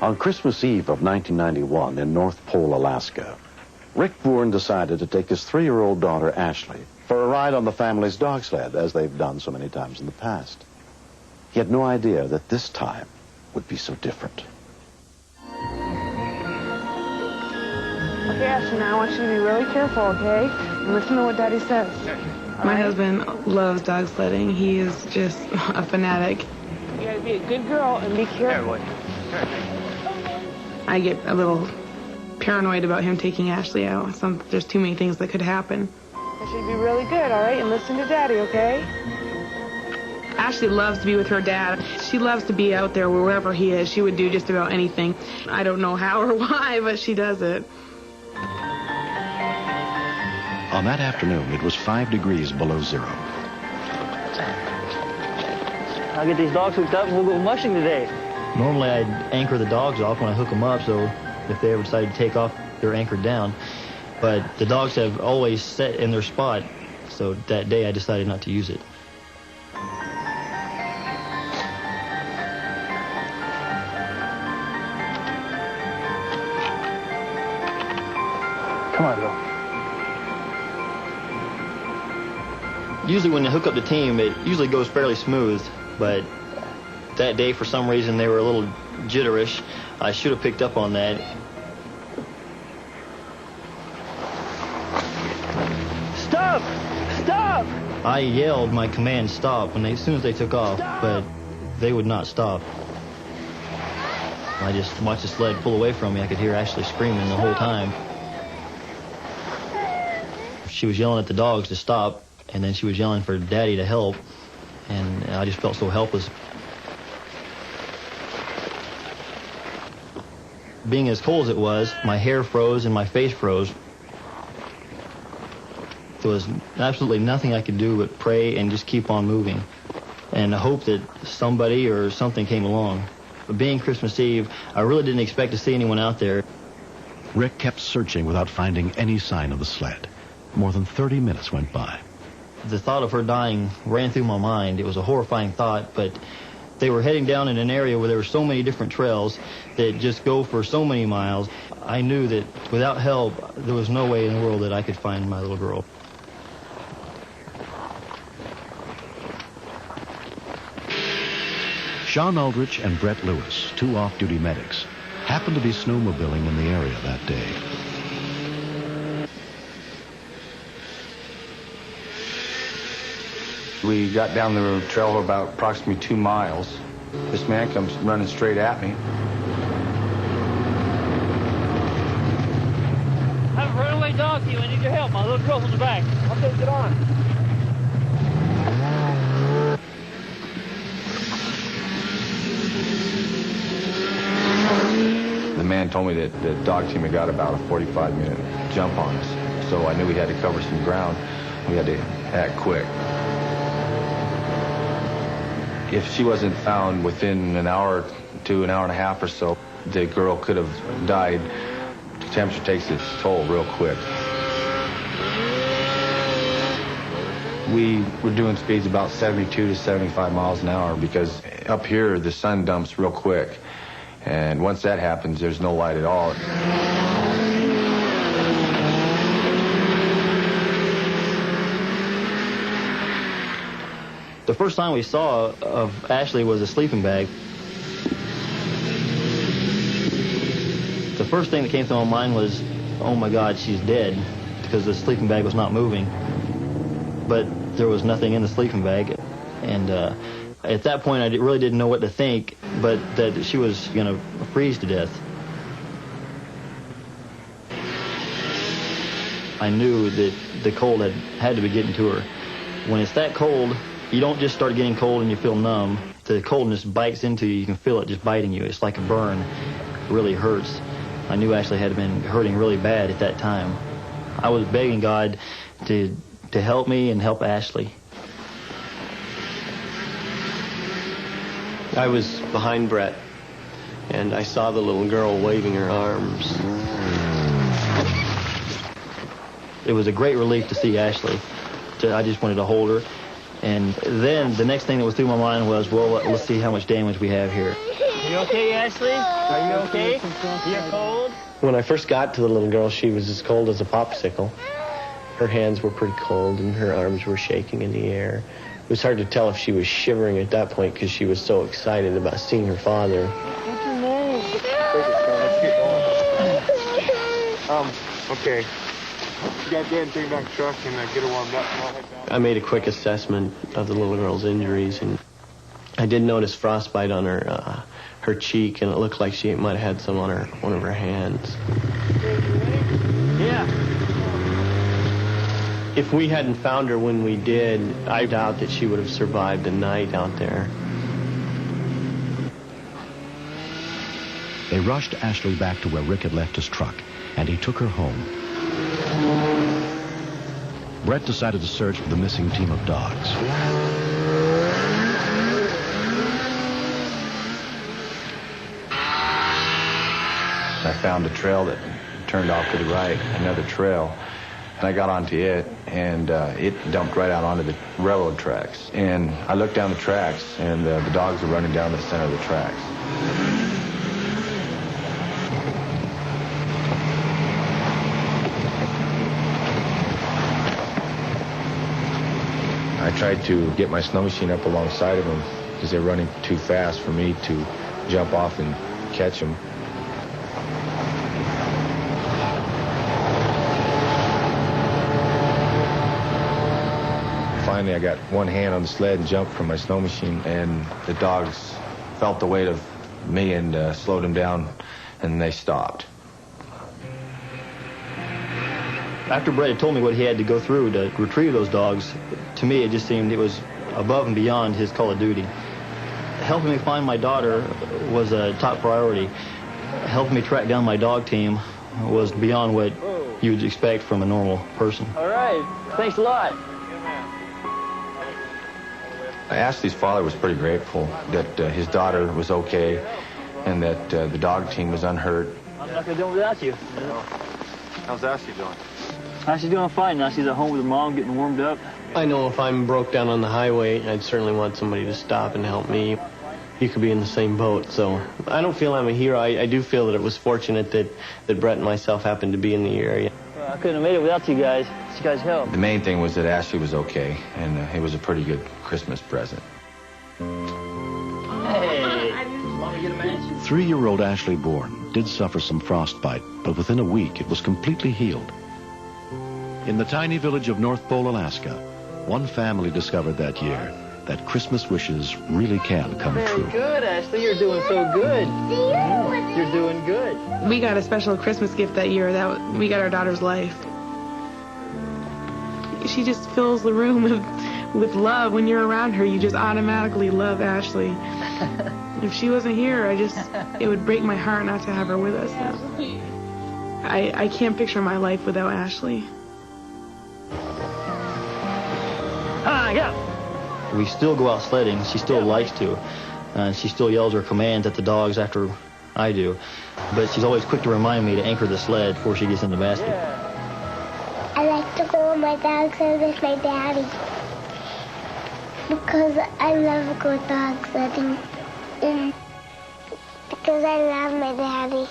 On Christmas Eve of 1991 in North Pole, Alaska, Rick Bourne decided to take his 3-year-old daughter, Ashley, for a ride on the family's dog sled, as they've done so many times in the past. He had no idea that this time would be so different. Okay, Ashley, now I want you to be really careful, okay? And listen to what Daddy says. My husband loves dog sledding. He is just a fanatic. You gotta be a good girl and be careful. I get a little paranoid about him taking Ashley out. There's too many things that could happen. I should be really good, all right? And listen to Daddy, okay? Ashley loves to be with her dad. She loves to be out there wherever he is. She would do just about anything. I don't know how or why, but she does it. On that afternoon, it was 5 degrees below zero. I'll get these dogs hooked up and we'll go mushing today. Normally I'd anchor the dogs off when I hook them up, so if they ever decided to take off, they're anchored down. But the dogs have always set in their spot, so that day I decided not to use it. Come on, girl. Usually when you hook up the team, it usually goes fairly smooth, but that day, for some reason, they were a little jitterish. I should have picked up on that. Stop! Stop! I yelled my command, stop, as soon as they took off, but they would not stop. I just watched the sled pull away from me. I could hear Ashley screaming the whole time. She was yelling at the dogs to stop, and then she was yelling for Daddy to help, and I just felt so helpless. Being as cold as it was, my hair froze and my face froze. There was absolutely nothing I could do but pray and just keep on moving and hope that somebody or something came along. But being Christmas Eve, I really didn't expect to see anyone out there. Rick kept searching without finding any sign of the sled. More than 30 minutes went by. The thought of her dying ran through my mind. It was a horrifying thought, but they were heading down in an area where there were so many different trails that just go for so many miles. I knew that without help, there was no way in the world that I could find my little girl. Sean Aldrich and Brett Lewis, 2 off-duty medics, happened to be snowmobiling in the area that day. We got down the trail about approximately 2 miles. This man comes running straight at me. I have a runaway dog to you. I need your help. My little girl's on the back. Okay, get on. The man told me that the dog team had got about a 45-minute jump on us. So I knew we had to cover some ground. We had to act quick. If she wasn't found within an hour to an hour and a half or so, the girl could have died. The temperature takes its toll real quick. We were doing speeds about 72 to 75 miles an hour because up here the sun dumps real quick. And once that happens, there's no light at all. The first sign we saw of Ashley was a sleeping bag. The first thing that came through my mind was, oh my God, she's dead, because the sleeping bag was not moving. But there was nothing in the sleeping bag. And at that point, I really didn't know what to think, but that she was going to freeze to death. I knew that the cold had to be getting to her. When it's that cold, you don't just start getting cold and you feel numb. The coldness bites into you. You can feel it just biting you. It's like a burn. It really hurts. I knew Ashley had been hurting really bad at that time. I was begging God to help me and help Ashley. I was behind Brett, and I saw the little girl waving her arms. It was a great relief to see Ashley. I just wanted to hold her. And then the next thing that was through my mind was, well, let's see how much damage we have here. You okay, Ashley? Are you okay? You're cold? When I first got to the little girl, she was as cold as a popsicle. Her hands were pretty cold and her arms were shaking in the air. It was hard to tell if she was shivering at that point because she was so excited about seeing her father. What's your name? Okay. You got Dad take back the truck and get her warmed up and I'll head down. I made a quick assessment of the little girl's injuries, and I did notice frostbite on her cheek, and it looked like she might have had some on one of her hands. Yeah. If we hadn't found her when we did, I doubt that she would have survived the night out there. They rushed Ashley back to where Rick had left his truck, and he took her home. Brett decided to search for the missing team of dogs. I found a trail that turned off to the right, another trail, and I got onto it, and it dumped right out onto the railroad tracks. And I looked down the tracks, and the dogs were running down the center of the tracks. I tried to get my snow machine up alongside of them because they're running too fast for me to jump off and catch them. Finally, I got one hand on the sled and jumped from my snow machine, and the dogs felt the weight of me and slowed them down, and they stopped. After Brett had told me what he had to go through to retrieve those dogs, to me it just seemed it was above and beyond his call of duty. Helping me find my daughter was a top priority. Helping me track down my dog team was beyond what you would expect from a normal person. All right. Thanks a lot. Ashley's father was pretty grateful that his daughter was okay and that the dog team was unhurt. I'm not going to do it without you. How's Ashley doing? She's doing fine now. She's at home with her mom getting warmed up. I know if I'm broke down on the highway, I'd certainly want somebody to stop and help me. You could be in the same boat, so I don't feel I'm a hero. I do feel that it was fortunate that Brett and myself happened to be in the area. Well, I couldn't have made it without you guys. You guys helped. The main thing was that Ashley was okay, and it was a pretty good Christmas present. Hey, want to get a match? 3-year-old Ashley Bourne did suffer some frostbite, but within a week it was completely healed. In the tiny village of North Pole, Alaska, one family discovered that year that Christmas wishes really can come true. Very good, Ashley. You're doing so good. You're doing good. We got a special Christmas gift that year. We got our daughter's life. She just fills the room with love. When you're around her, you just automatically love Ashley. If she wasn't here, it would break my heart not to have her with us now. I can't picture my life without Ashley. We still go out sledding. She still likes to. She still yells her commands at the dogs after I do. But she's always quick to remind me to anchor the sled before she gets in the basket. I like to go on my dog sled with my daddy. Because I love going dog sledding. And because I love my daddy.